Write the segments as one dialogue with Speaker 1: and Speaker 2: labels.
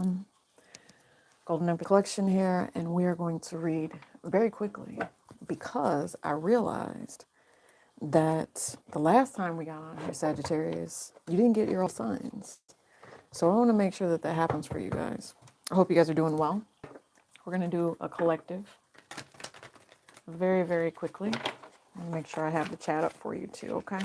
Speaker 1: welcome. Golden Empty Collection here, and we are going to read very quickly because I realized that the last time we got on here, Sagittarius, you didn't get your all signs. So I want to make sure that that happens for you guys. I hope you guys are doing well. We're going to do a collective very, very quickly. I'll make sure I have the chat up for you too, okay?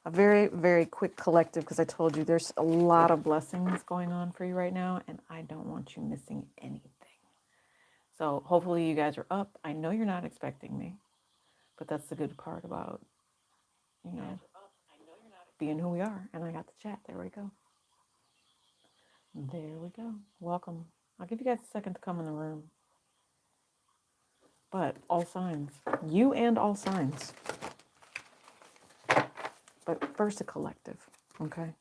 Speaker 1: A very, very quick collective because I told you there's a lot of blessings going on for you right now, and I don't want you missing anything. So hopefully you guys are up. I know you're not expecting me, but that's the good part about, you know, being who we are. And I got the chat. There we go. There we go. Welcome. I'll give you guys a second to come in the room. But all signs, you and all signs. But first a collective, okay?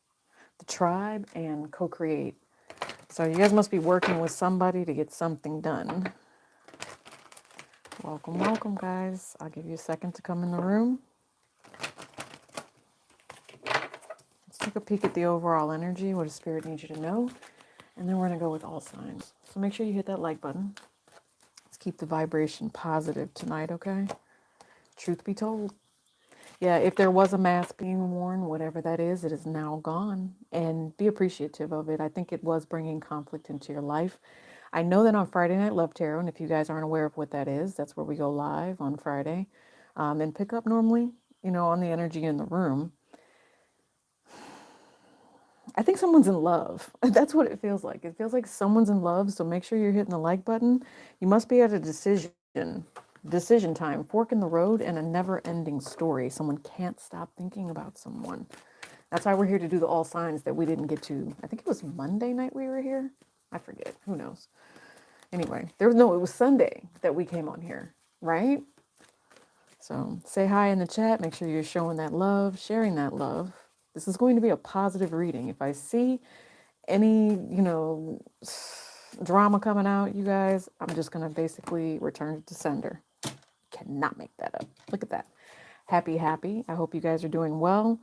Speaker 1: The tribe and co-create. So you guys must be working with somebody to get something done. Welcome, welcome, guys. I'll give you a second to come in the room. Let's take a peek at the overall energy, what does Spirit need you to know? And then we're going to go with all signs. So make sure you hit that like button. Let's keep the vibration positive tonight, okay? Truth be told. Yeah, if there was a mask being worn, whatever that is, it is now gone. And be appreciative of it. I think it was bringing conflict into your life. I know that on Friday Night Love Tarot, and if you guys aren't aware of what that is, that's where we go live on Friday and pick up normally, you know, on the energy in the room. I think someone's in love. That's what it feels like. It feels like someone's in love, so make sure you're hitting the like button. You must be at a decision time, fork in the road, and a never-ending story. Someone can't stop thinking about someone. That's why we're here to do the all signs that we didn't get to. I think it was Monday night we were here. I forget. Who knows? Anyway, it was Sunday that we came on here, right? So say hi in the chat. Make sure you're showing that love, sharing that love. This is going to be a positive reading. If I see any, drama coming out, you guys, I'm just going to basically return it to sender. Cannot make that up. Look at that. Happy, happy. I hope you guys are doing well.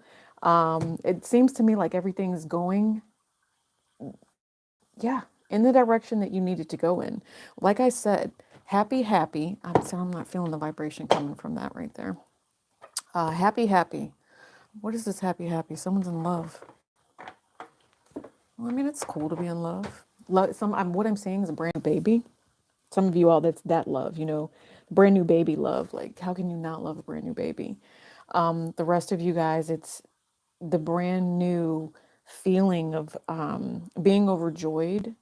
Speaker 1: It seems to me like everything's going, in the direction that you needed to go in. Like I said, happy, happy. I'm not feeling the vibration coming from that right there. Happy, happy. What is this happy, happy? Someone's in love. Well, I mean, it's cool to be in love. What I'm saying is a brand new baby. Some of you all, that's that love, brand new baby love. Like, how can you not love a brand new baby? The rest of you guys, it's the brand new feeling of being overjoyed.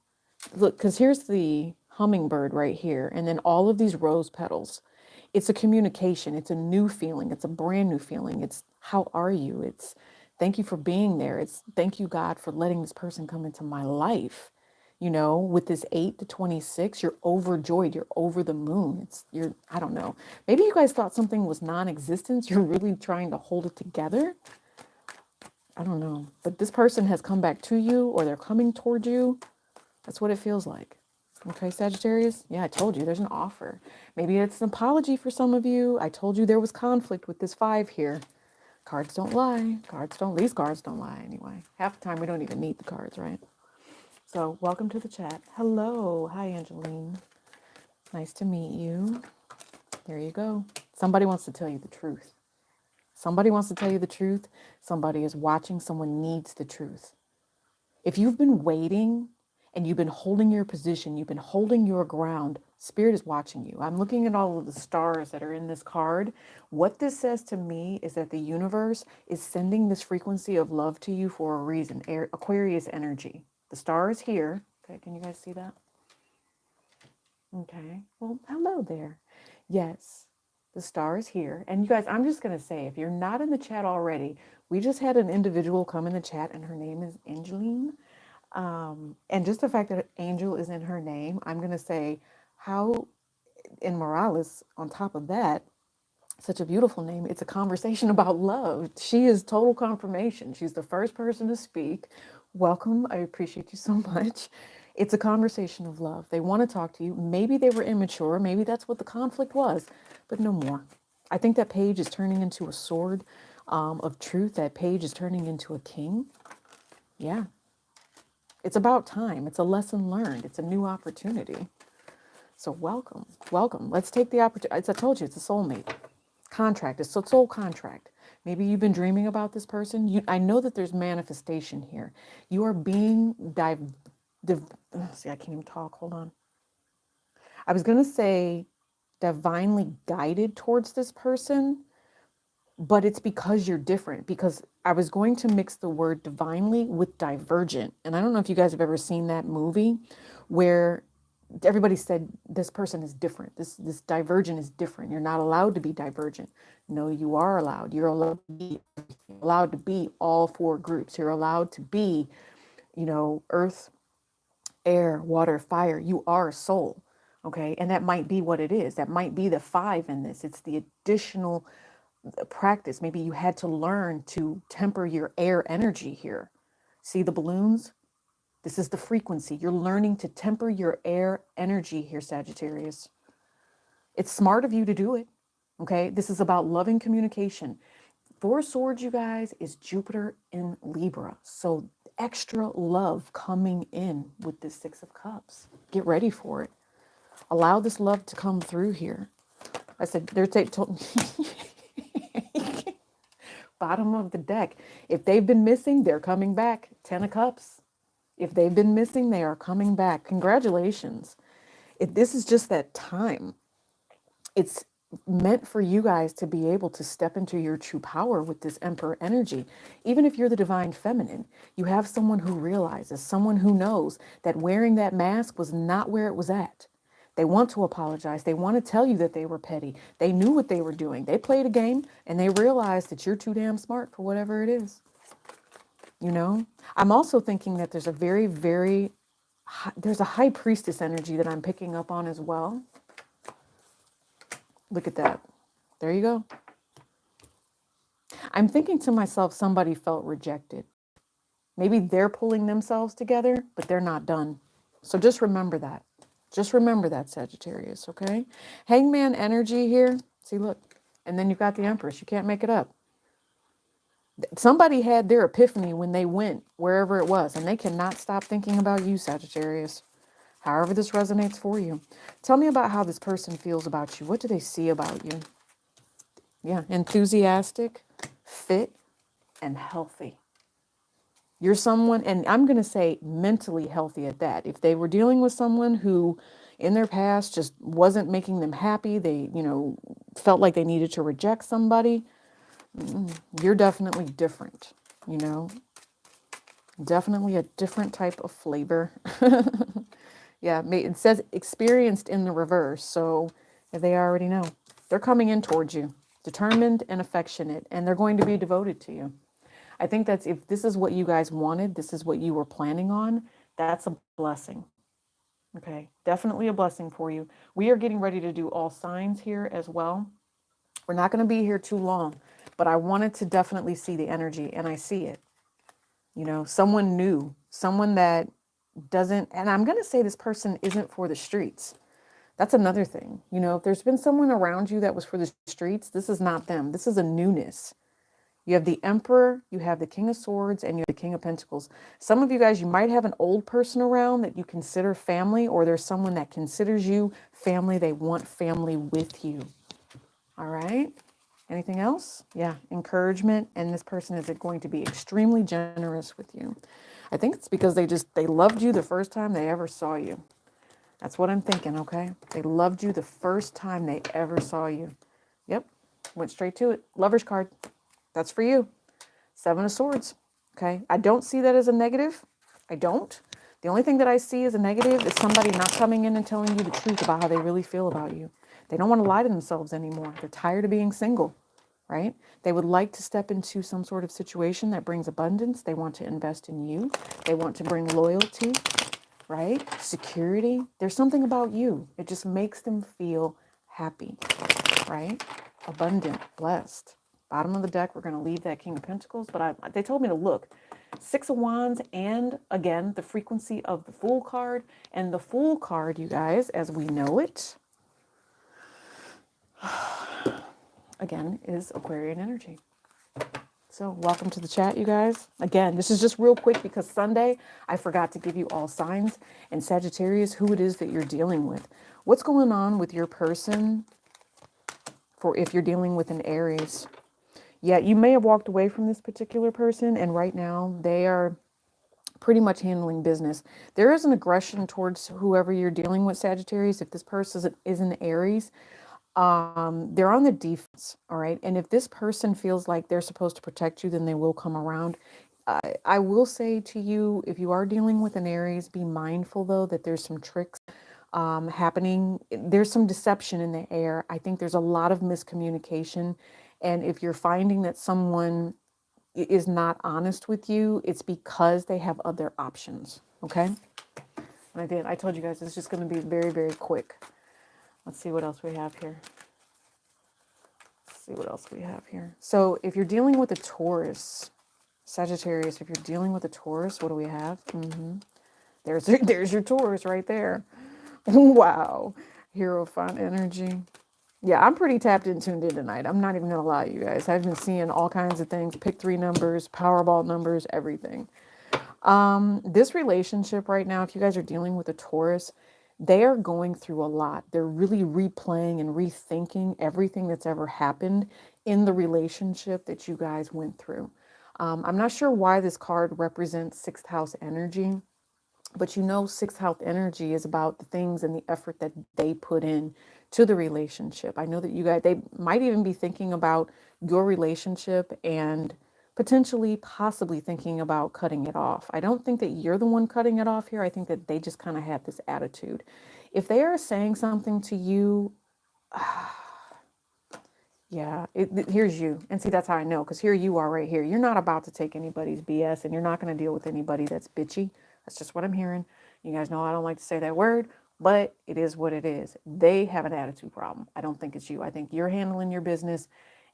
Speaker 1: Look, because here's the hummingbird right here, and then all of these rose petals. It's a communication. It's a new feeling. It's a brand new feeling. It's how are you? It's thank you for being there. It's thank you, God, for letting this person come into my life. With this 8 to 26, you're overjoyed. You're over the moon. I don't know. Maybe you guys thought something was non-existent. You're really trying to hold it together. I don't know. But this person has come back to you, or they're coming toward you. That's what it feels like. Okay, Sagittarius? Yeah, I told you there's an offer. Maybe it's an apology for some of you. I told you there was conflict with this 5 here. Cards don't lie. These cards don't lie anyway. Half the time we don't even need the cards, right? So welcome to the chat. Hello. Hi, Angeline. Nice to meet you. There you go. Somebody wants to tell you the truth. Somebody wants to tell you the truth. Somebody is watching. Someone needs the truth. If you've been waiting and you've been holding your position, you've been holding your ground, Spirit is watching you. I'm looking at all of the stars that are in this card. What this says to me is that the universe is sending this frequency of love to you for a reason. Aquarius energy. The star is here. Okay, can you guys see that? Okay, well, hello there. Yes, the star is here. And you guys, I'm just going to say, if you're not in the chat already, we just had an individual come in the chat and her name is Angeline. And just the fact that Angel is in her name, I'm going to say how in Morales, on top of that, such a beautiful name. It's a conversation about love. She is total confirmation. She's the first person to speak. Welcome. I appreciate you so much. It's a conversation of love. They want to talk to you. Maybe they were immature. Maybe that's what the conflict was, but no more. I think that page is turning into a sword of truth. That page is turning into a king. Yeah. It's about time. It's a lesson learned. It's a new opportunity. So welcome, welcome. Let's take the opportunity. As I told you, it's a soulmate contract. It's a soul contract. Maybe you've been dreaming about this person. I know that there's manifestation here. You are being see, I can't even talk. Hold on. I was going to say divinely guided towards this person, but it's because you're different. Because I was going to mix the word divinely with divergent. And I don't know if you guys have ever seen that movie where everybody said this person is different. This divergent is different. You're not allowed to be divergent. No, you are allowed. You're allowed to be all four groups. You're allowed to be, earth, air, water, fire. You are a soul. Okay. And that might be what it is. That might be the 5 in this. It's the additional practice. Maybe you had to learn to temper your air energy here. See the balloons? This is the frequency. You're learning to temper your air energy here, Sagittarius. It's smart of you to do it. Okay. This is about loving communication. 4 swords, you guys, is Jupiter in Libra. So extra love coming in with this 6 of Cups. Get ready for it. Allow this love to come through here. I said, bottom of the deck. If they've been missing, they're coming back. 10 of Cups. If they've been missing, they are coming back. Congratulations. This is just that time. It's meant for you guys to be able to step into your true power with this Emperor energy. Even if you're the divine feminine, you have someone who realizes, someone who knows that wearing that mask was not where it was at. They want to apologize. They want to tell you that they were petty. They knew what they were doing. They played a game and they realized that you're too damn smart for whatever it is. I'm also thinking that there's a there's a high priestess energy that I'm picking up on as well. Look at that. There you go. I'm thinking to myself, somebody felt rejected. Maybe they're pulling themselves together, but they're not done. So just remember that. Just remember that, Sagittarius, okay? Hangman energy here. See, look. And then you've got the Empress. You can't make it up. Somebody had their epiphany when they went wherever it was, and they cannot stop thinking about you, Sagittarius. However this resonates for you. Tell me about how this person feels about you. What do they see about you? Yeah, enthusiastic, fit, and healthy. You're someone, and I'm going to say mentally healthy at that. If they were dealing with someone who in their past just wasn't making them happy, they, felt like they needed to reject somebody, you're definitely different, definitely a different type of flavor. Yeah, it says experienced in the reverse. So they already know. They're coming in towards you, determined and affectionate, and they're going to be devoted to you. I think that's, if this is what you guys wanted, this is what you were planning on, that's a blessing. Okay, definitely a blessing for you. We are getting ready to do all signs here as well. We're not going to be here too long, but I wanted to definitely see the energy, and I see it. Someone new, someone that doesn't, and I'm going to say this person isn't for the streets. That's another thing. If there's been someone around you that was for the streets, this is not them. This is a newness. You have the Emperor, you have the King of Swords, and you have the King of Pentacles. Some of you guys, you might have an old person around that you consider family, or there's someone that considers you family. They want family with you. All right. Anything else? Yeah. Encouragement. And this person is going to be extremely generous with you. I think it's because they loved you the first time they ever saw you. That's what I'm thinking. Okay. They loved you the first time they ever saw you. Yep. Went straight to it. Lover's card. That's for you. 7 of Swords. Okay. I don't see that as a negative. I don't. The only thing that I see as a negative is somebody not coming in and telling you the truth about how they really feel about you. They don't want to lie to themselves anymore. They're tired of being single, right? They would like to step into some sort of situation that brings abundance. They want to invest in you. They want to bring loyalty, right? Security. There's something about you. It just makes them feel happy, right? Abundant, blessed. Bottom of the deck, we're going to leave that King of Pentacles, but they told me to look. 6 of Wands, and again, the frequency of the Fool card. And the Fool card, you guys, as we know it, again, is Aquarian energy. So welcome to the chat, you guys. Again, this is just real quick because Sunday, I forgot to give you all signs and Sagittarius, who it is that you're dealing with. What's going on with your person for if you're dealing with an Aries? Yeah, you may have walked away from this particular person and right now they are pretty much handling business. There is an aggression towards whoever you're dealing with, Sagittarius. If this person is an Aries, they're on the defense, all right? And if this person feels like they're supposed to protect you, then they will come around. I will say to you, if you are dealing with an Aries, be mindful though that there's some tricks happening. There's some deception in the air. I think there's a lot of miscommunication. And if you're finding that someone is not honest with you, it's because they have other options, okay? And I told you guys, it's just going to be very, very quick. Let's see what else we have here. See what else we have here. So if you're dealing with a Taurus, Sagittarius, if you're dealing with a Taurus, what do we have? There's your Taurus right there. Wow. Hierophant energy. Yeah, I'm pretty tapped in, tuned in tonight. I'm not even going to lie to you guys. I've been seeing all kinds of things, pick 3 numbers, Powerball numbers, everything. This relationship right now, if you guys are dealing with a Taurus, they are going through a lot. They're really replaying and rethinking everything that's ever happened in the relationship that you guys went through. I'm not sure why this card represents 6th house energy, but you know 6th house energy is about the things and the effort that they put in to the relationship. I know that you guys, they might even be thinking about your relationship and potentially, possibly thinking about cutting it off. I don't think that you're the one cutting it off here. I think that they just kind of have this attitude. If they are saying something to you, yeah, here's you. And see, that's how I know, because here you are right here. You're not about to take anybody's BS and you're not going to deal with anybody that's bitchy. That's just what I'm hearing. You guys know I don't like to say that word, but it is what it is. They have an attitude problem. I don't think it's you. I think you're handling your business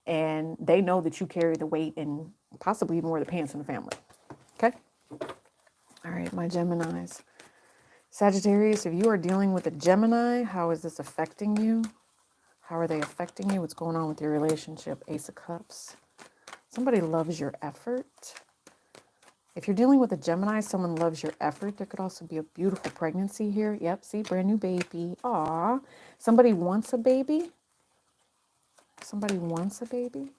Speaker 1: and they know that you carry the weight and possibly even wear the pants in the family. Okay? All right, my Geminis. Sagittarius, if you are dealing with a Gemini, how is this affecting you? How are they affecting you? What's going on with your relationship? Ace of Cups. Somebody loves your effort. If you're dealing with a Gemini, someone loves your effort. There could also be a beautiful pregnancy here. Yep, see, brand new baby. Aw. Somebody wants a baby. Somebody wants a baby.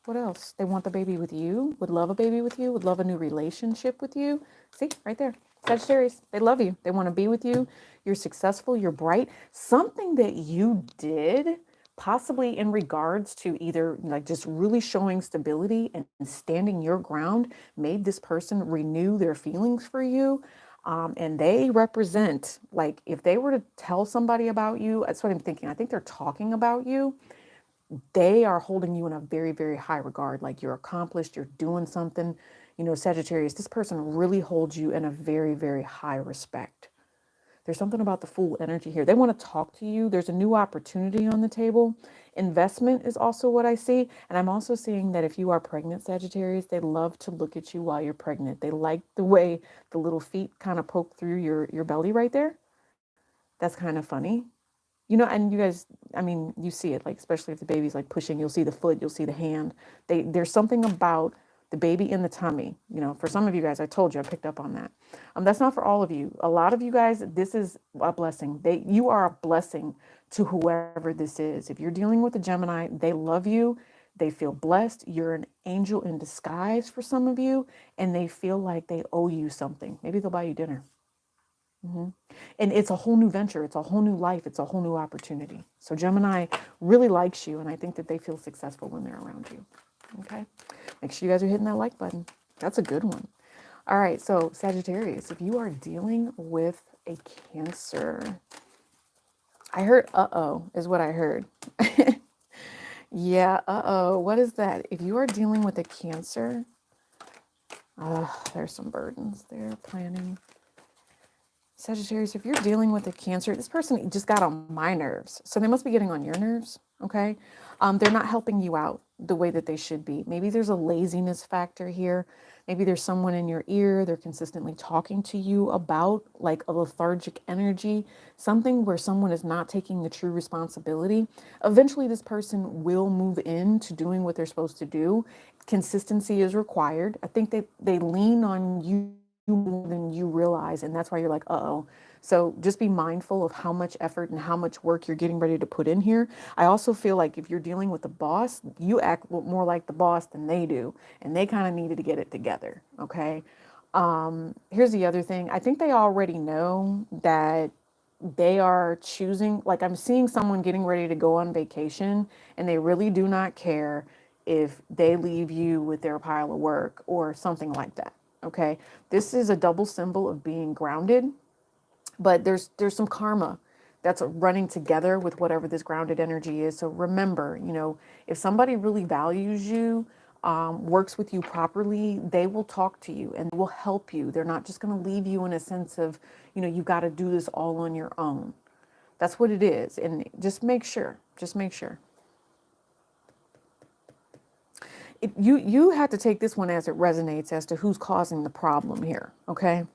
Speaker 1: What else? They want the baby with you, would love a baby with you, would love a new relationship with you. See, right there. Sagittarius, they love you. They want to be with you. You're successful. You're bright. Something that you did, possibly in regards to either like just really showing stability and standing your ground, made this person renew their feelings for you. And they represent, like, if they were to tell somebody about you, that's what I'm thinking. I think they're talking about you. They are holding you in a very, very high regard. Like you're accomplished, you're doing something. You know, Sagittarius, this person really holds you in a very, very high respect. There's something about the Fool energy here. They want to talk to you. There's a new opportunity on the table. Investment is also what I see. And I'm also seeing that if you are pregnant, Sagittarius, they love to look at you while you're pregnant. They like the way the little feet kind of poke through your belly right there. That's kind of funny. You know, and you guys, I mean, you see it, like, especially if the baby's like pushing, you'll see the foot, you'll see the hand. There's something about the baby in the tummy. You know, for some of you guys, I told you, I picked up on that. That's not for all of you. A lot of you guys, this is a blessing. You are a blessing to whoever this is. If you're dealing with a Gemini, they love you. They feel blessed. You're an angel in disguise for some of you, and they feel like they owe you something. Maybe they'll buy you dinner. And it's a whole new venture. It's a whole new life. It's a whole new opportunity. So Gemini really likes you, and I think that they feel successful when they're around you. Okay? Make sure you guys are hitting that like button. That's a good one. All right, so Sagittarius, if you are dealing with a Cancer, I heard uh-oh is what I heard. Yeah, uh-oh. What is that? If you are dealing with a Cancer, there's some burdens there, planning. Sagittarius, if you're dealing with a Cancer, this person just got on my nerves. So they must be getting on your nerves, okay? They're not helping you out the way that they should be. Maybe there's a laziness factor here. Maybe there's someone in your ear. They're consistently talking to you about like a lethargic energy, something where someone is not taking the true responsibility. Eventually, this person will move into doing what they're supposed to do. Consistency is required. I think they lean on you more than you realize, and that's why you're like, uh-oh. So just be mindful of how much effort and how much work you're getting ready to put in here. I also feel like if you're dealing with the boss, you act more like the boss than they do, and they kind of needed to get it together, okay? Here's the other thing. I think they already know that they are choosing, like I'm seeing someone getting ready to go on vacation, and they really do not care if they leave you with their pile of work or something like that. Okay. This is a double symbol of being grounded, but there's some karma that's running together with whatever this grounded energy is. So remember, if somebody really values you, works with you properly, they will talk to you and will help you. They're not just going to leave you in a sense of, you've got to do this all on your own. That's what it is. And just make sure. You have to take this one as it resonates as to who's causing the problem here. Okay.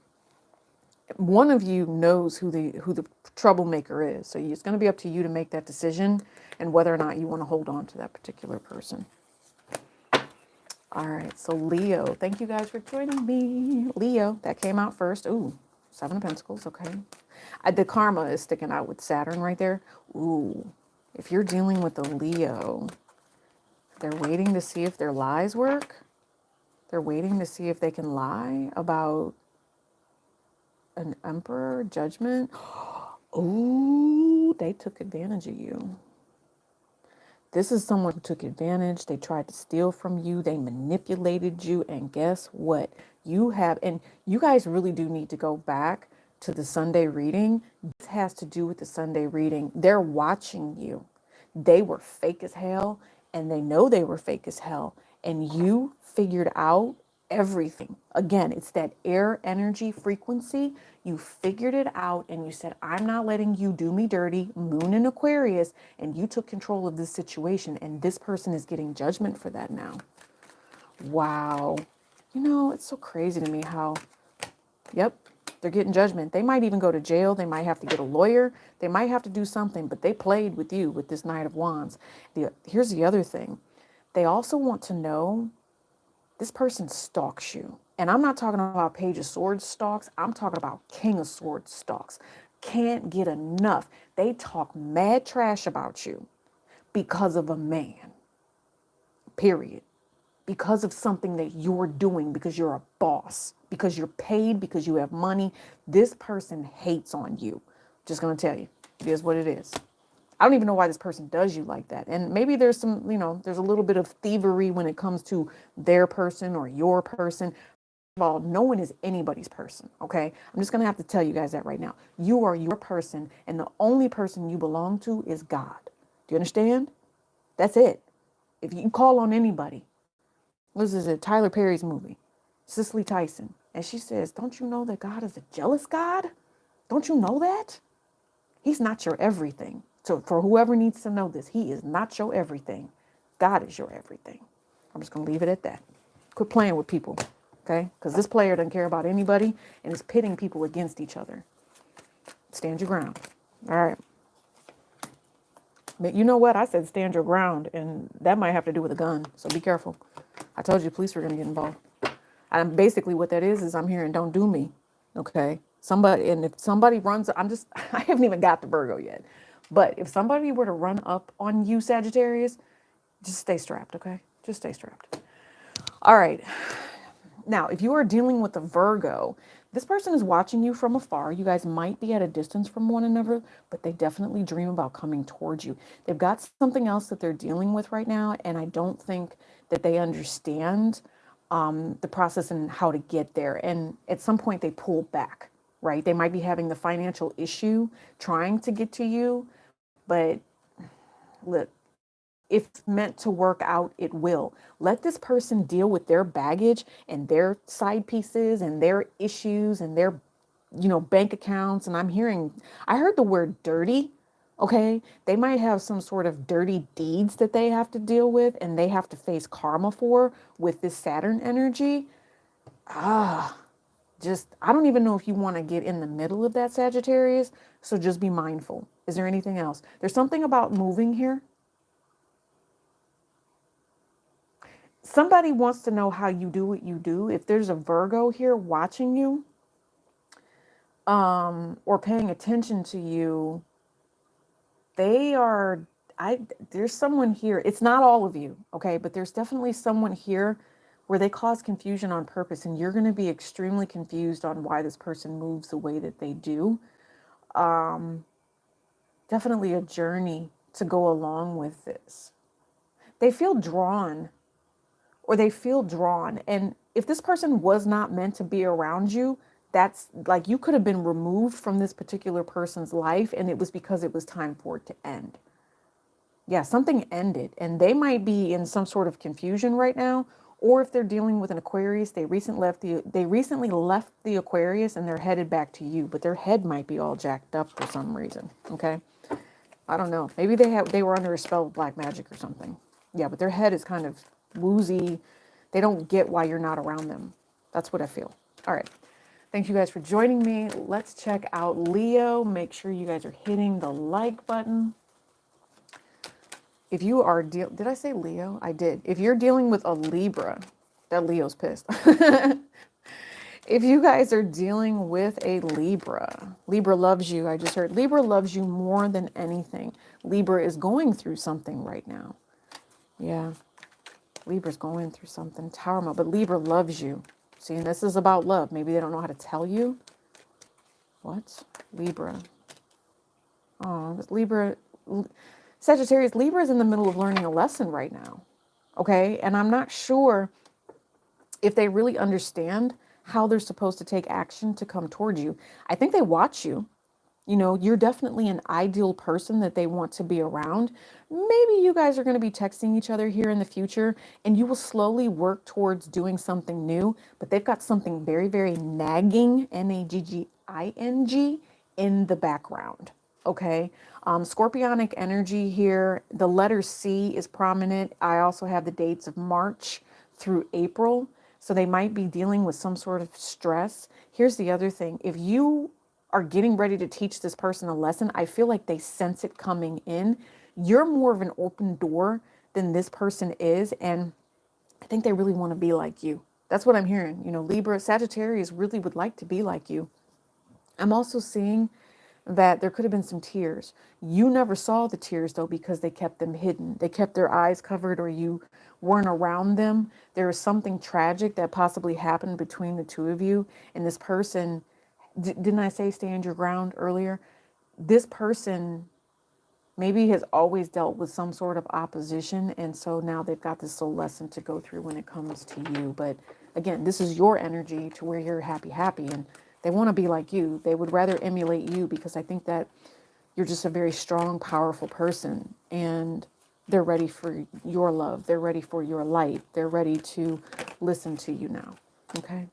Speaker 1: One of you knows who the troublemaker is. So it's going to be up to you to make that decision and whether or not you want to hold on to that particular person. All right. So Leo, thank you guys for joining me. Leo, that came out first. Ooh, 7 of Pentacles. Okay. The karma is sticking out with Saturn right there. Ooh, if you're dealing with a Leo, they're waiting to see if their lies work. They're waiting to see if they can lie about an Emperor, Judgment. Oh, they took advantage of you. This is someone who took advantage. They tried to steal from you. They manipulated you. And guess what? And you guys really do need to go back to the Sunday reading. This has to do with the Sunday reading. They're watching you. They were fake as hell, and they know they were fake as hell. And you figured out everything. Again, it's that air energy frequency. You figured it out and you said, I'm not letting you do me dirty, Moon in Aquarius, and you took control of this situation, and this person is getting judgment for that now. Wow. It's so crazy to me how, yep, they're getting judgment. They might even go to jail. They might have to get a lawyer. They might have to do something, but they played with you with this Knight of Wands. Here's the other thing. They also want to know this person stalks you. And I'm not talking about Page of Swords stalks. I'm talking about King of Swords stalks. Can't get enough. They talk mad trash about you because of a man. Period. Because of something that you're doing, because you're a boss, because you're paid, because you have money. This person hates on you. Just going to tell you, it is what it is. I don't even know why this person does you like that. And maybe there's some, there's a little bit of thievery when it comes to their person or your person. First of all, no one is anybody's person, okay? I'm just going to have to tell you guys that right now. You are your person, and the only person you belong to is God. Do you understand? That's it. If you call on anybody, this is a Tyler Perry's movie, Cicely Tyson, and she says, don't you know that God is a jealous God? Don't you know that? He's not your everything. So for whoever needs to know this, he is not your everything. God is your everything. I'm just going to leave it at that. Quit playing with people, okay? Because this player doesn't care about anybody and is pitting people against each other. Stand your ground. All right. But you know what? I said stand your ground, and that might have to do with a gun. So be careful. I told you police were going to get involved. And basically what that is I'm hearing don't do me, okay? If somebody runs, I haven't even got to Virgo yet. But if somebody were to run up on you, Sagittarius, just stay strapped, okay? Just stay strapped. All right. Now, if you are dealing with a Virgo, this person is watching you from afar. You guys might be at a distance from one another, but they definitely dream about coming towards you. They've got something else that they're dealing with right now, and I don't think that they understand the process and how to get there. And at some point, they pull back, right? They might be having the financial issue trying to get to you, but look, if it's meant to work out, it will. Let this person deal with their baggage and their side pieces and their issues and their, bank accounts. And I heard the word dirty. Okay. They might have some sort of dirty deeds that they have to deal with and they have to face karma for with this Saturn energy. I don't even know if you want to get in the middle of that, Sagittarius. So just be mindful. Is there anything else? There's something about moving here. Somebody wants to know how you do what you do. If there's a Virgo here watching you, or paying attention to you, they are, there's someone here. It's not all of you, okay? But there's definitely someone here where they cause confusion on purpose, and you're going to be extremely confused on why this person moves the way that they do. Definitely a journey to go along with this. They feel drawn, or they feel drawn. And if this person was not meant to be around you, that's like you could have been removed from this particular person's life, and it was because it was time for it to end. Yeah, something ended, and they might be in some sort of confusion right now. Or if they're dealing with an Aquarius, they recently left the Aquarius and they're headed back to you, but their head might be all jacked up for some reason. Okay, I don't know. Maybe they were under a spell of black magic or something. Yeah, but their head is kind of woozy. They don't get why you're not around them. That's what I feel. All right. Thank you guys for joining me. Let's check out Leo. Make sure you guys are hitting the like button. If you are did I say Leo? I did. If you're dealing with a Libra, that Leo's pissed. If you guys are dealing with a Libra, Libra loves you. I just heard Libra loves you more than anything. Libra is going through something right now. Yeah, Libra's going through something. Tower mode, but Libra loves you. See, and this is about love. Maybe they don't know how to tell you. What? Libra. Oh, Libra. Sagittarius, Libra is in the middle of learning a lesson right now. Okay, and I'm not sure if they really understand how they're supposed to take action to come towards you. I think they watch you. You know, you're definitely an ideal person that they want to be around. Maybe you guys are going to be texting each other here in the future, and you will slowly work towards doing something new. But they've got something very, very nagging, Nagging, in the background. Okay. Scorpionic energy here. The letter C is prominent. I also have the dates of March through April. So they might be dealing with some sort of stress. Here's the other thing. If you are getting ready to teach this person a lesson, I feel like they sense it coming in. You're more of an open door than this person is. And I think they really want to be like you. That's what I'm hearing. You know, Libra, Sagittarius really would like to be like you. I'm also seeing that there could have been some tears. You never saw the tears though, because they kept them hidden. They kept their eyes covered, or you weren't around them. There was something tragic that possibly happened between the two of you. And this person, didn't I say stand your ground earlier? This person maybe has always dealt with some sort of opposition. And so now they've got this soul lesson to go through when it comes to you. But again, this is your energy to where you're happy. And they want to be like you. They would rather emulate you, because I think that you're just a very strong, powerful person. And they're ready for your love. They're ready for your light. They're ready to listen to you now. Okay?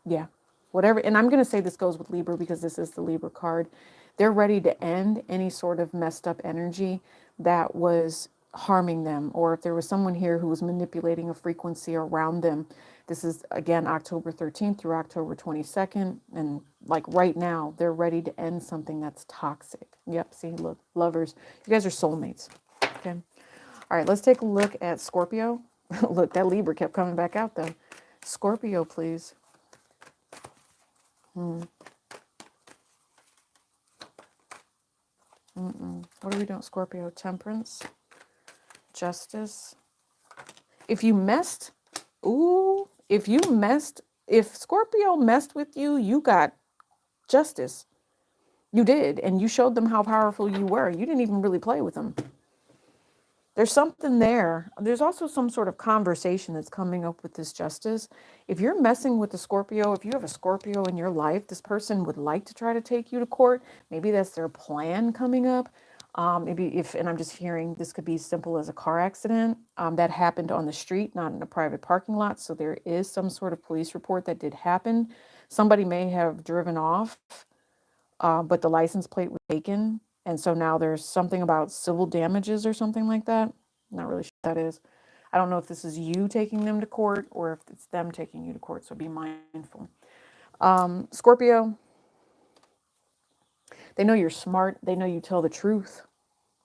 Speaker 1: Yeah. Whatever. And I'm going to say this goes with Libra because this is the Libra card. They're ready to end any sort of messed up energy that was harming them, or if there was someone here who was manipulating a frequency around them. This is again October 13th through October 22nd, and like right now they're ready to end something that's toxic. Yep, see, look, lovers, you guys are soulmates. Okay. All right, let's take a look at Scorpio. Look, that Libra kept coming back out though. Scorpio, please. What are we doing? Scorpio, temperance, justice. If you messed, if Scorpio messed with you, you got justice. You did. And you showed them how powerful you were. You didn't even really play with them. There's something there. There's also some sort of conversation that's coming up with this justice. If you're messing with the Scorpio, if you have a Scorpio in your life, this person would like to try to take you to court. Maybe that's their plan coming up. And I'm just hearing this could be simple as a car accident that happened on the street, not in a private parking lot. So there is some sort of police report that did happen. Somebody may have driven off, but the license plate was taken. And so now there's something about civil damages or something like that. Not really sure what that is. I don't know if this is you taking them to court or if it's them taking you to court. So be mindful. Scorpio, they know you're smart. They know you tell the truth.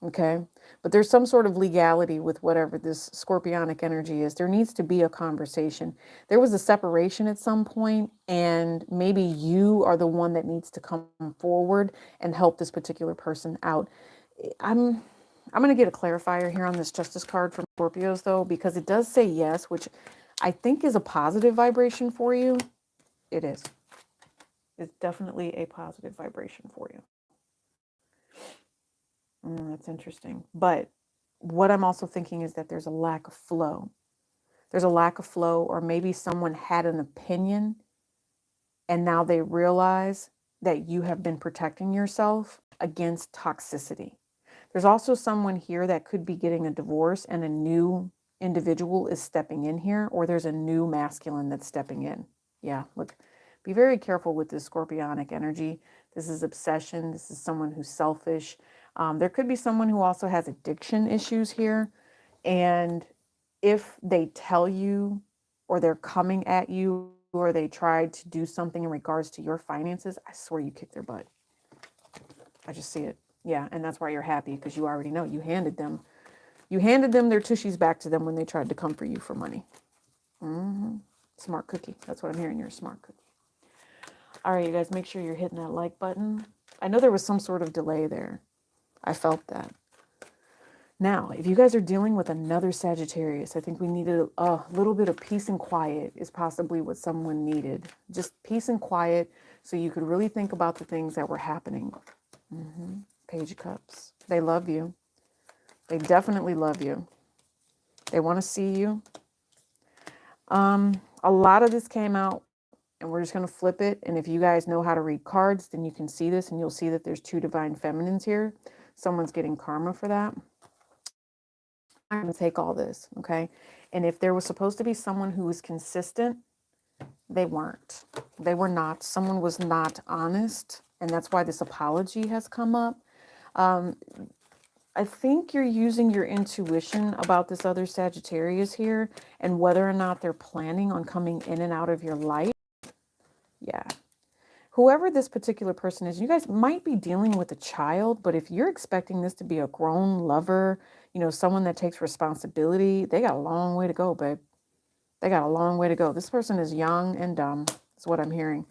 Speaker 1: Okay. But there's some sort of legality with whatever this scorpionic energy is. There needs to be a conversation. There was a separation at some point, and maybe you are the one that needs to come forward and help this particular person out. I'm I'm going to get a clarifier here on this justice card from Scorpios though, because it does say yes, which I think is a positive vibration for you. It is. It's definitely a positive vibration for you. That's interesting. But what I'm also thinking is that there's a lack of flow. There's a lack of flow, or maybe someone had an opinion and now they realize that you have been protecting yourself against toxicity. There's also someone here that could be getting a divorce and a new individual is stepping in here, or there's a new masculine that's stepping in. Yeah, look, be very careful with this scorpionic energy. This is obsession. This is someone who's selfish. There could be someone who also has addiction issues here. And if they tell you, or they're coming at you, or they tried to do something in regards to your finances, I swear you kicked their butt. I just see it. Yeah, and that's why you're happy, because you already know you handed them their tushies back to them when they tried to come for you for money. Smart cookie. That's what I'm hearing. You're a smart cookie. All right, you guys, make sure you're hitting that like button. I know there was some sort of delay there. I felt that. Now, if you guys are dealing with another Sagittarius, I think we needed a little bit of peace and quiet is possibly what someone needed. Just peace and quiet so you could really think about the things that were happening. Page of Cups. They love you. They definitely love you. They want to see you. A lot of this came out, and we're just going to flip it. And if you guys know how to read cards, then you can see this, and you'll see that there's two divine feminines here. Someone's getting karma for that. I'm going to take all this, okay? And if there was supposed to be someone who was consistent, they weren't. They were not. Someone was not honest, and that's why this apology has come up. I think you're using your intuition about this other Sagittarius here and whether or not they're planning on coming in and out of your life. Yeah. Whoever this particular person is, you guys might be dealing with a child, but if you're expecting this to be a grown lover, someone that takes responsibility, they got a long way to go, babe. They got a long way to go. This person is young and dumb. That's what I'm hearing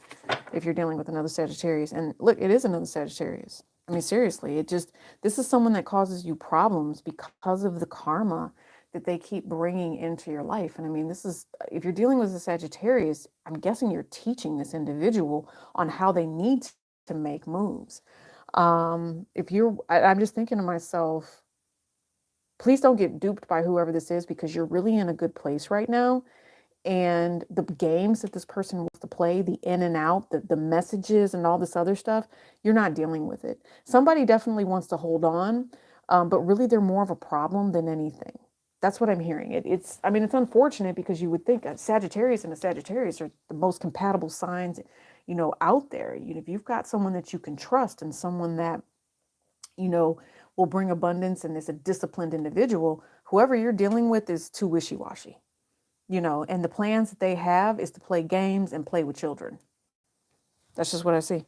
Speaker 1: if you're dealing with another Sagittarius. And look, it is another Sagittarius. I mean, seriously, this is someone that causes you problems because of the karma that they keep bringing into your life. And I mean, if you're dealing with a Sagittarius, I'm guessing you're teaching this individual on how they need to make moves. I'm just thinking to myself, please don't get duped by whoever this is, because you're really in a good place right now. And the games that this person wants to play, the in and out, the messages and all this other stuff, you're not dealing with it. Somebody definitely wants to hold on, but really they're more of a problem than anything. That's what I'm hearing. It's unfortunate, because you would think a Sagittarius and a Sagittarius are the most compatible signs, out there. If you've got someone that you can trust and someone that, will bring abundance and is a disciplined individual, whoever you're dealing with is too wishy-washy. And the plans that they have is to play games and play with children. That's just what I see.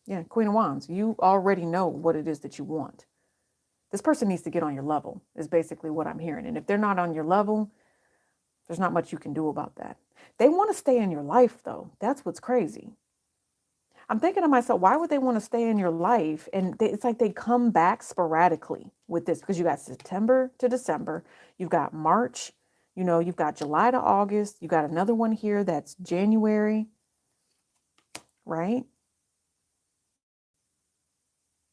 Speaker 1: Yeah, Queen of Wands, you already know what it is that you want. This person needs to get on your level, is basically what I'm hearing. And if they're not on your level, there's not much you can do about that. They want to stay in your life, though. That's what's crazy. I'm thinking to myself, why would they want to stay in your life? And it's like they come back sporadically with this, because you got September to December, you've got March, you've got July to August, you got another one here that's January, right?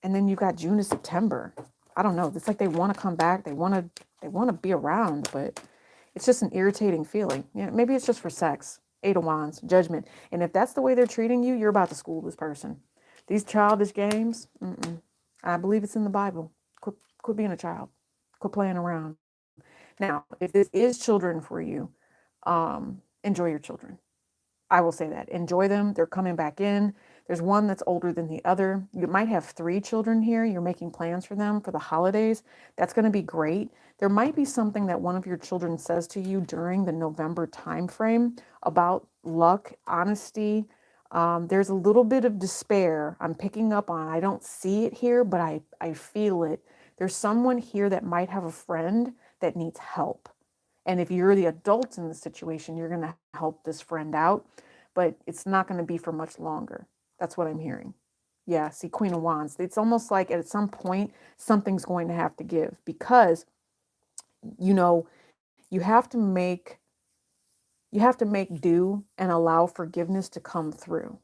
Speaker 1: And then you've got June to September. I don't know. It's like they want to come back. They want to be around, but it's just an irritating feeling. Yeah, maybe it's just for sex. Eight of Wands, Judgment. And if that's the way they're treating you, you're about to school this person. These childish games, I believe it's in the Bible. Quit being a child. Quit playing around. Now, if this is children for you, enjoy your children. I will say that. Enjoy them. They're coming back in. There's one that's older than the other. You might have 3 children here. You're making plans for them for the holidays. That's going to be great. There might be something that one of your children says to you during the November timeframe about luck, honesty. There's a little bit of despair I'm picking up on. I don't see it here, but I feel it. There's someone here that might have a friend that needs help. And if you're the adult in the situation, you're going to help this friend out, but it's not going to be for much longer. That's what I'm hearing. Yeah, see, Queen of Wands. It's almost like at some point, something's going to have to give because, you know, you have to make do and allow forgiveness to come through.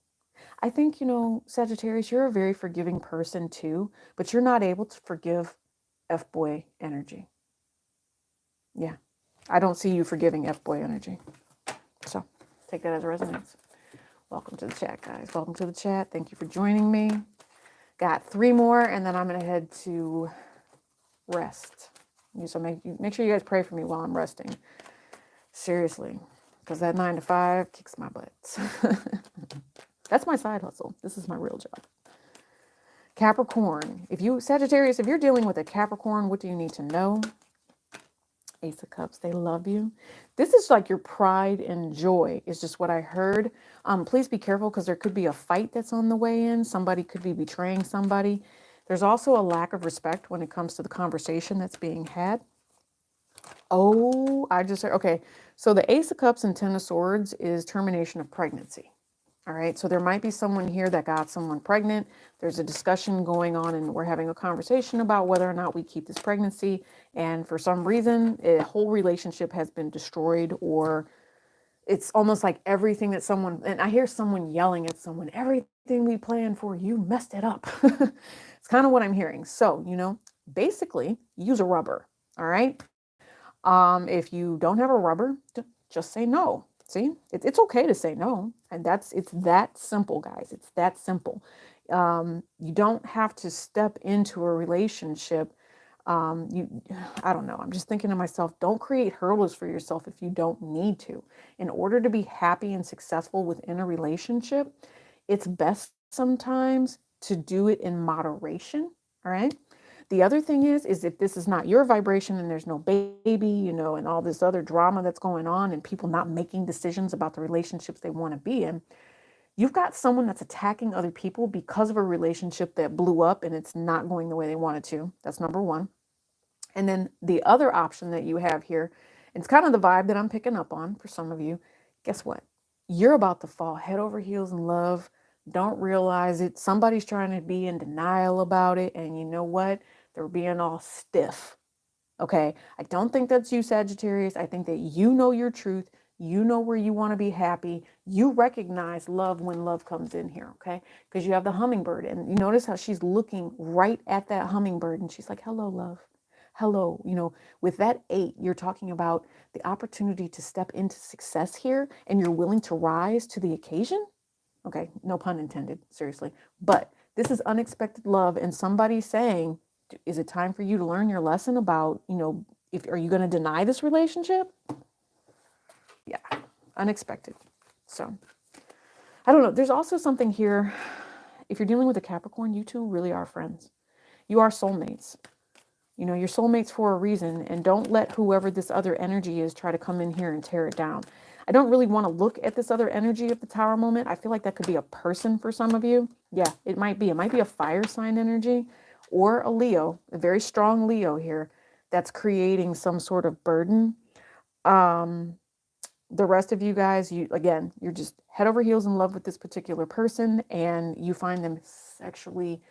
Speaker 1: I think, Sagittarius, you're a very forgiving person too, but you're not able to forgive F-boy energy. Yeah. I don't see you forgiving F-boy energy. So take that as resonance. Welcome to the chat, guys. Welcome to the chat. Thank you for joining me. Got 3 more, and then I'm going to head to rest. So make sure you guys pray for me while I'm resting. Seriously, because that 9 to 5 kicks my butt. That's my side hustle. This is my real job. Capricorn. Sagittarius, if you're dealing with a Capricorn, what do you need to know? Ace of Cups, they love you. This is like your pride and joy is just what I heard. Please be careful because there could be a fight that's on the way in. Somebody could be betraying somebody. There's also a lack of respect when it comes to the conversation that's being had. Oh, I just heard. Okay, so the Ace of Cups and Ten of Swords is termination of pregnancy. All right, so there might be someone here that got someone pregnant. There's a discussion going on and we're having a conversation about whether or not we keep this pregnancy. And for some reason, a whole relationship has been destroyed, or it's almost like everything that someone, and I hear someone yelling at someone, everything we planned for, you messed it up. It's kind of what I'm hearing. So, basically use a rubber. All right. If you don't have a rubber, just say no. See, it's okay to say no. And it's that simple, guys. It's that simple. You don't have to step into a relationship. I don't know. I'm just thinking to myself, don't create hurdles for yourself if you don't need to. In order to be happy and successful within a relationship, it's best sometimes to do it in moderation. All right. The other thing is if this is not your vibration and there's no baby, and all this other drama that's going on and people not making decisions about the relationships they want to be in, you've got someone that's attacking other people because of a relationship that blew up and it's not going the way they wanted to. That's number one. And then the other option that you have here, and it's kind of the vibe that I'm picking up on for some of you. Guess what? You're about to fall head over heels in love. Don't realize it. Somebody's trying to be in denial about it. And you know what? They're being all stiff. Okay. I don't think that's you, Sagittarius. I think that you know your truth. You know where you want to be happy. You recognize love when love comes in here. Okay. Because you have the hummingbird, and you notice how she's looking right at that hummingbird and she's like, hello, love. Hello. With that 8, you're talking about the opportunity to step into success here, and you're willing to rise to the occasion. Okay. No pun intended. Seriously. But this is unexpected love, and somebody's saying, is it time for you to learn your lesson about, are you going to deny this relationship? Yeah, unexpected. So I don't know. There's also something here. If you're dealing with a Capricorn, you two really are friends. You are soulmates. You're soulmates for a reason, and don't let whoever this other energy is try to come in here and tear it down. I don't really want to look at this other energy of the Tower moment. I feel like that could be a person for some of you. Yeah, it might be. It might be a fire sign energy, or a Leo, a very strong Leo here that's creating some sort of burden. The rest of you guys, you're just head over heels in love with this particular person, and you find them sexually,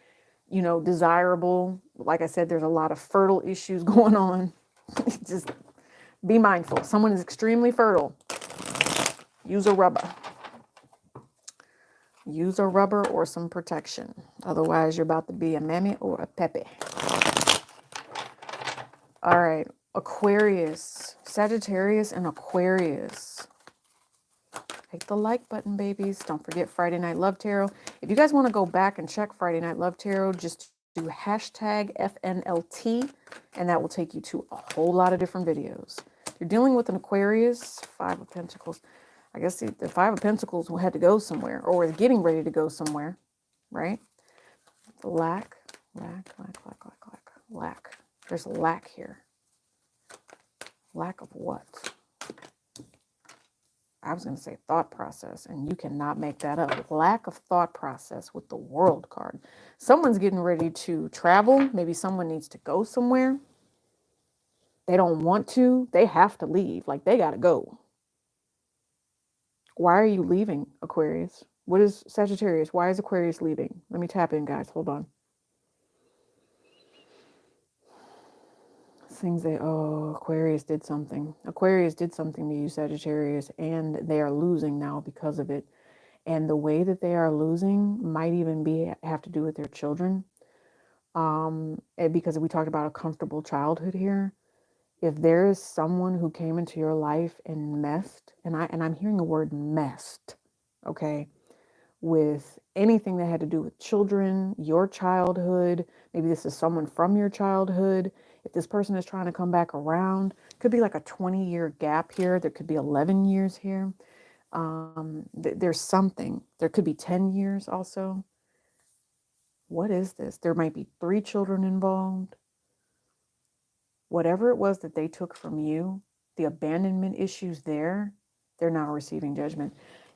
Speaker 1: desirable. Like I said, there's a lot of fertile issues going on. Just be mindful. Someone is extremely fertile. Use a rubber. Use a rubber or some protection. Otherwise, you're about to be a mammy or a pepe. All right. Aquarius. Sagittarius and Aquarius. Hit the like button, babies. Don't forget Friday Night Love Tarot. If you guys want to go back and check Friday Night Love Tarot, just do hashtag FNLT, and that will take you to a whole lot of different videos. If you're dealing with an Aquarius, 5 of Pentacles. I guess the 5 of Pentacles had to go somewhere, or is getting ready to go somewhere, right? Lack. There's lack here. Lack of what? I was going to say thought process, and you cannot make that up. Lack of thought process with the world card. Someone's getting ready to travel. Maybe someone needs to go somewhere. They don't want to. They have to leave. Like, they got to go. Why are you leaving, Aquarius? What is Sagittarius? Why is Aquarius leaving? Let me tap in, guys. Hold on. Things they, oh, Aquarius did something. Aquarius did something to you, Sagittarius, and they are losing now because of it. And the way that they are losing might even have to do with their children. Because we talked about a comfortable childhood here. If there is someone who came into your life and messed, and I'm hearing the word messed, okay, with anything that had to do with children, your childhood, maybe this is someone from your childhood. If this person is trying to come back around, it could be like a 20-year gap here. There could be 11 years here. There's something. There could be 10 years also. What is this? There might be 3 children involved. Whatever it was that they took from you, the abandonment issues there, they're now receiving judgment.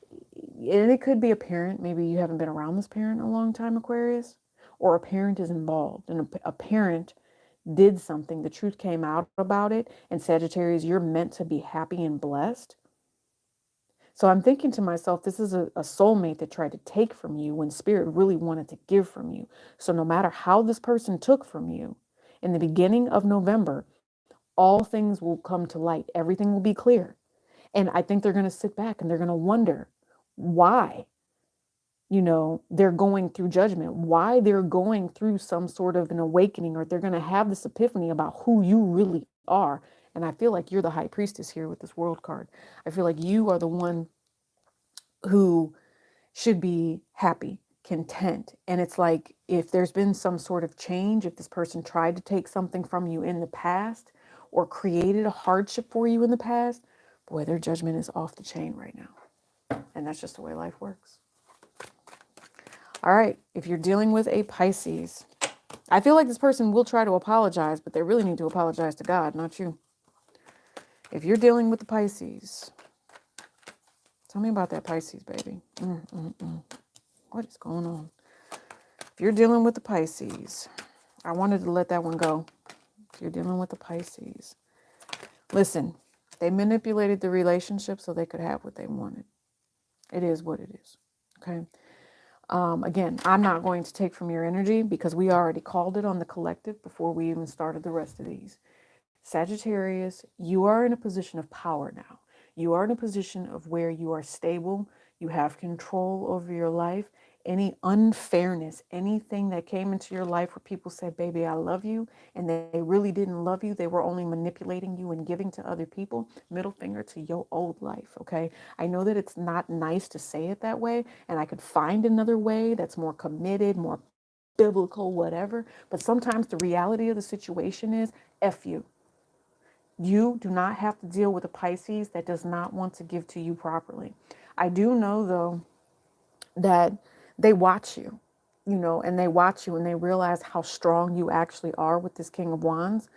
Speaker 1: And it could be a parent. Maybe you haven't been around this parent a long time, Aquarius, or a parent is involved and a parent did something. The truth came out about it. And Sagittarius, you're meant to be happy and blessed. So I'm thinking to myself, this is a soulmate that tried to take from you when spirit really wanted to give from you. So no matter how this person took from you, in the beginning of November, all things will come to light. Everything will be clear. And I think they're going to sit back and they're going to wonder why, they're going through judgment, why they're going through some sort of an awakening, or they're going to have this epiphany about who you really are. And I feel like you're the high priestess here with this world card. I feel like you are the one who should be happy, content. And it's like, if there's been some sort of change, if this person tried to take something from you in the past or created a hardship for you in the past, boy, their judgment is off the chain right now. And that's just the way life works. All right. If you're dealing with a Pisces, I feel like this person will try to apologize, but they really need to apologize to God, not you. If you're dealing with the Pisces, tell me about that Pisces, baby. What is going on? If you're dealing with the Pisces, I wanted to let that one go. If you're dealing with the Pisces, listen, they manipulated the relationship so they could have what they wanted. It is what it is. Okay. Again, I'm not going to take from your energy because we already called it on the collective before we even started the rest of these. Sagittarius, you are in a position of power now. You are in a position of where you are stable. You have control over your life. Any unfairness, anything that came into your life where people said, baby, I love you, and they really didn't love you. They were only manipulating you and giving to other people. Middle finger to your old life, okay? I know that it's not nice to say it that way, and I could find another way that's more committed, more biblical, whatever. But sometimes the reality of the situation is, F you. You do not have to deal with a Pisces that does not want to give to you properly. I do know, though, that they watch you, and they watch you and they realize how strong you actually are with this King of Wands.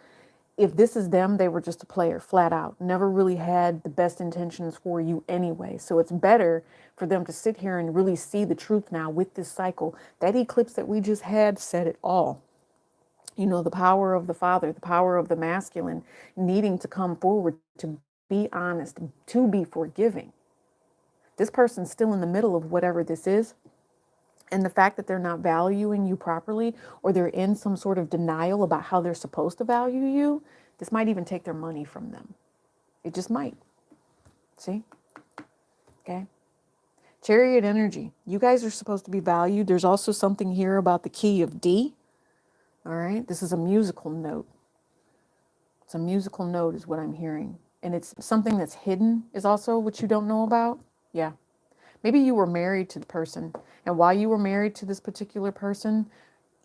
Speaker 1: If this is them, they were just a player, flat out. Never really had the best intentions for you anyway. So it's better for them to sit here and really see the truth now with this cycle. That eclipse that we just had said it all. The power of the father, the power of the masculine needing to come forward to be honest, to be forgiving. This person's still in the middle of whatever this is. And the fact that they're not valuing you properly, or they're in some sort of denial about how they're supposed to value you, this might even take their money from them. It just might. See? Okay. Chariot energy. You guys are supposed to be valued. There's also something here about the key of D. All right. This is a musical note. It's a musical note is what I'm hearing. And it's something that's hidden is also what you don't know about. Yeah. Maybe you were married to the person, and while you were married to this particular person,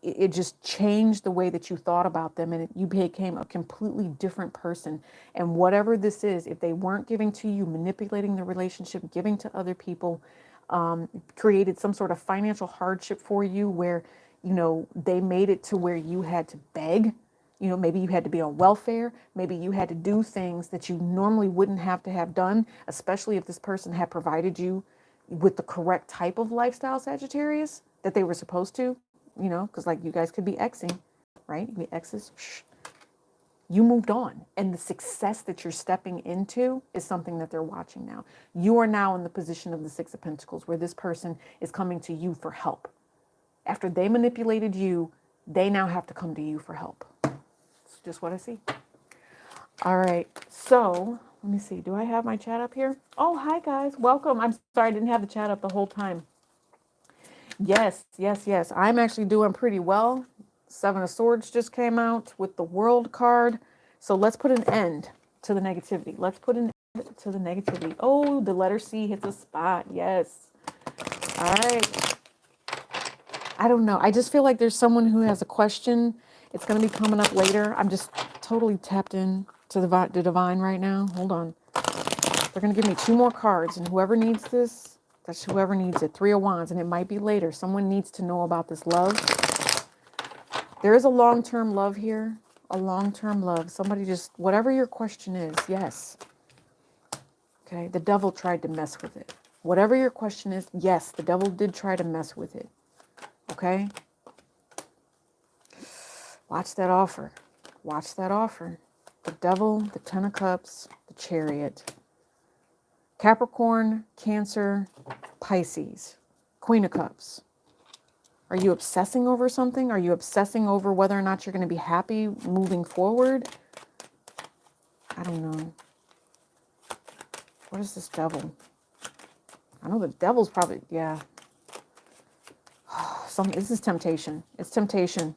Speaker 1: it just changed the way that you thought about them, and you became a completely different person. And whatever this is, if they weren't giving to you, manipulating the relationship, giving to other people, created some sort of financial hardship for you where, they made it to where you had to beg You know, maybe you had to be on welfare. Maybe you had to do things that you normally wouldn't have to have done, especially if this person had provided you with the correct type of lifestyle, Sagittarius, that they were supposed to, you know, because like you guys could be exing, right? You could be exes. Shh. You moved on. And the success that you're stepping into is something that they're watching now. You are now in the position of the Six of Pentacles where this person is coming to you for help. After they manipulated you, they now have to come to you for help. It's just what I see. All right. So let me see. Do I have my chat up here? Oh, hi, guys. Welcome. I'm sorry I didn't have the chat up the whole time. Yes, yes, yes. I'm actually doing pretty well. Seven of Swords just came out with the World card. So let's put an end to the negativity. Let's put an end to the negativity. Oh, the letter C hits a spot. Yes. All right. I don't know. I just feel like there's someone who has a question. It's going to be coming up later. I'm just totally tapped in to the divine right now. Hold on. They're going to give me two more cards, and whoever needs this, that's whoever needs it. Three of Wands, and it might be later. Someone needs to know about this love. There is a long-term love here. A long-term love. Somebody just, whatever your question is, yes. Okay, the devil tried to mess with it. Whatever your question is, yes, the devil did try to mess with it. Okay? Watch that offer. Watch that offer. The devil, the Ten of Cups, the Chariot. Capricorn, Cancer, Pisces. Queen of Cups. Are you obsessing over something? Are you obsessing over whether or not you're going to be happy moving forward? I don't know. What is this devil? I know the devil's probably, yeah. This is temptation. It's temptation.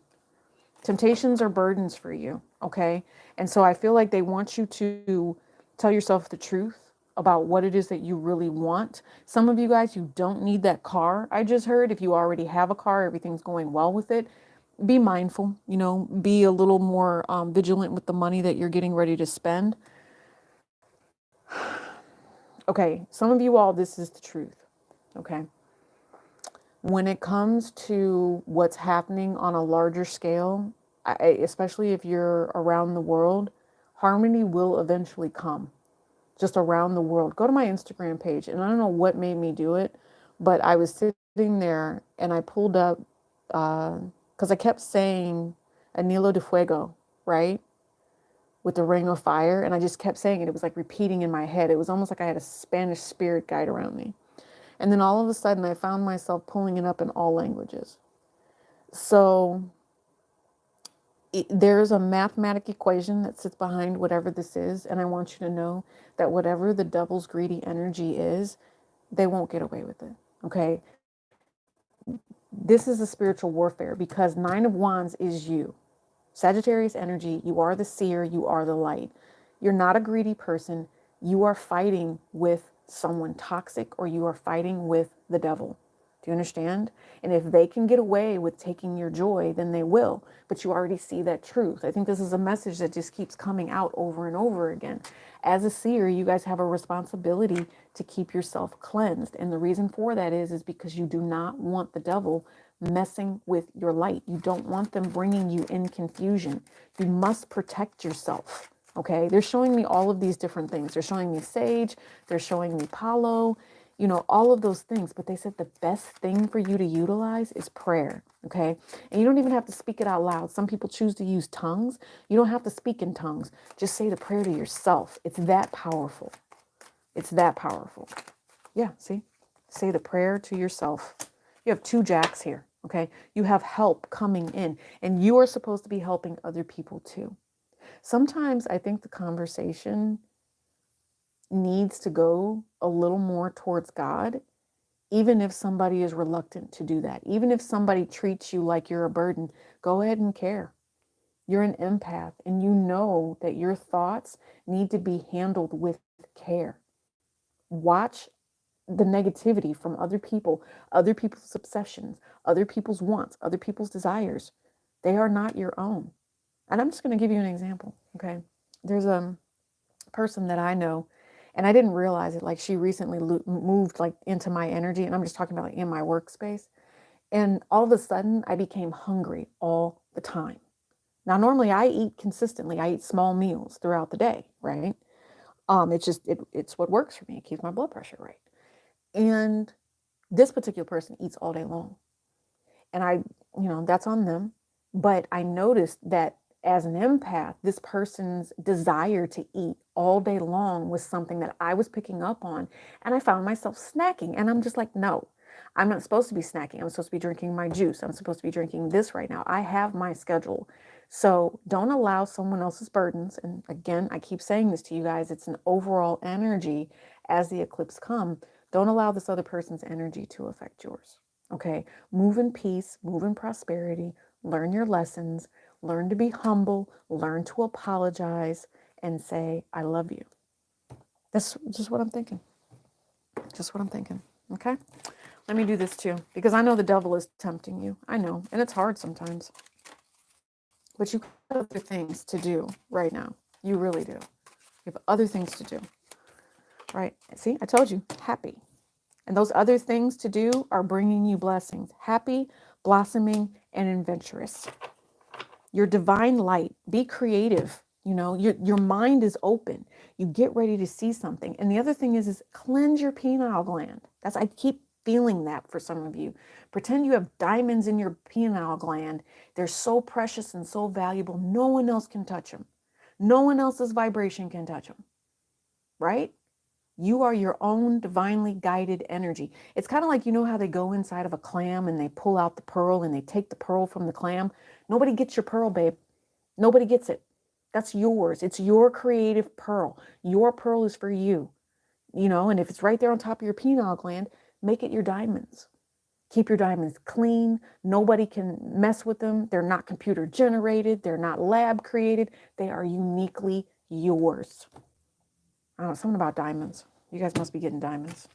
Speaker 1: Temptations are burdens for you, okay? And so I feel like they want you to tell yourself the truth about what it is that you really want. Some of you guys, you don't need that car. I just heard if you already have a car, everything's going well with it. Be mindful, you know, be a little more vigilant with the money that you're getting ready to spend. Okay, some of you all, this is the truth, okay? When it comes to what's happening on a larger scale, especially if you're around the world, harmony will eventually come. Just around the world. Go to my Instagram page, and I don't know what made me do it, but I was sitting there and I pulled up, because I kept saying Anillo de Fuego, right? With the Ring of Fire, and I just kept saying it. It was like repeating in my head. It was almost like I had a Spanish spirit guide around me. And then all of a sudden, I found myself pulling it up in all languages. So there's a mathematical equation that sits behind whatever this is. And I want you to know that whatever the devil's greedy energy is, they won't get away with it. Okay. This is a spiritual warfare because Nine of Wands is you. Sagittarius energy. You are the seer. You are the light. You're not a greedy person. You are fighting with someone toxic, or you are fighting with the devil. Do you understand? And if they can get away with taking your joy, then they will. But you already see that truth. I think this is a message that just keeps coming out over and over again. As a seer, you guys have a responsibility to keep yourself cleansed. And the reason for that is because you do not want the devil messing with your light. You don't want them bringing you in confusion. You must protect yourself. Okay, they're showing me all of these different things. They're showing me sage, they're showing me palo, you know, all of those things. But they said the best thing for you to utilize is prayer. Okay, and you don't even have to speak it out loud. Some people choose to use tongues. You don't have to speak in tongues. Just say the prayer to yourself. It's that powerful. It's that powerful. Yeah, see? Say the prayer to yourself. You have two jacks here. Okay, you have help coming in, and you are supposed to be helping other people too. Sometimes I think the conversation needs to go a little more towards God, even if somebody is reluctant to do that. Even if somebody treats you like you're a burden, go ahead and care. You're an empath, and you know that your thoughts need to be handled with care. Watch the negativity from other people, other people's obsessions, other people's wants, other people's desires. They are not your own. And I'm just going to give you an example. Okay. There's a person that I know, and I didn't realize it. Like, she recently moved like into my energy, and I'm just talking about like in my workspace. And all of a sudden I became hungry all the time. Now, normally I eat consistently. I eat small meals throughout the day, right? It's what works for me. It keeps my blood pressure right. And this particular person eats all day long. And that's on them. But I noticed that as an empath, this person's desire to eat all day long was something that I was picking up on. And I found myself snacking. And I'm just like, no, I'm not supposed to be snacking. I'm supposed to be drinking my juice. I'm supposed to be drinking this right now. I have my schedule. So don't allow someone else's burdens. And again, I keep saying this to you guys, it's an overall energy as the eclipse come. Don't allow this other person's energy to affect yours. Okay, move in peace, move in prosperity, learn your lessons, learn to be humble, learn to apologize, and say, I love you. That's just what I'm thinking. Just what I'm thinking. Okay, let me do this too, because I know the devil is tempting you. I know, and it's hard sometimes. But you have other things to do right now. You really do. You have other things to do. Right? See, I told you, happy. And those other things to do are bringing you blessings. Happy, blossoming, and adventurous. Your divine light. Be creative. Your mind is open. You get ready to see something. And the other thing is cleanse your pineal gland. I keep feeling that for some of you. Pretend you have diamonds in your pineal gland. They're so precious and so valuable. No one else can touch them. No one else's vibration can touch them. Right? You are your own divinely guided energy. It's kind of like, how they go inside of a clam and they pull out the pearl and they take the pearl from the clam. Nobody gets your pearl, babe. Nobody gets it. That's yours. It's your creative pearl. Your pearl is for you. And if it's right there on top of your pineal gland, make it your diamonds. Keep your diamonds clean. Nobody can mess with them. They're not computer generated. They're not lab created. They are uniquely yours. I don't know, something about diamonds. You guys must be getting diamonds.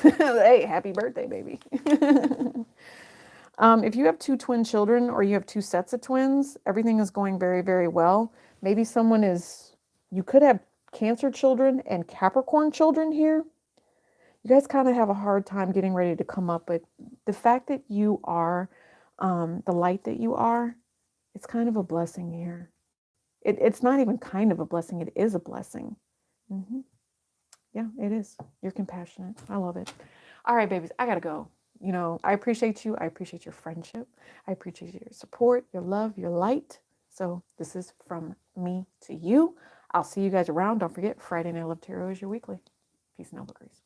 Speaker 1: Hey, happy birthday, baby. If you have 2 twin children or you have 2 sets of twins, everything is going very, very well. Maybe you could have Cancer children and Capricorn children here. You guys kind of have a hard time getting ready to come up, but the fact that you are the light that you are, it's kind of a blessing here. It's not even kind of a blessing, it is a blessing. Mm-hmm. Yeah, it is. You're compassionate. I love it. All right, babies, I gotta go. I appreciate you. I appreciate your friendship. I appreciate your support, your love, your light. So this is from me to you. I'll see you guys around. Don't forget, Friday Night Love Tarot is your weekly. Peace and love, Grace.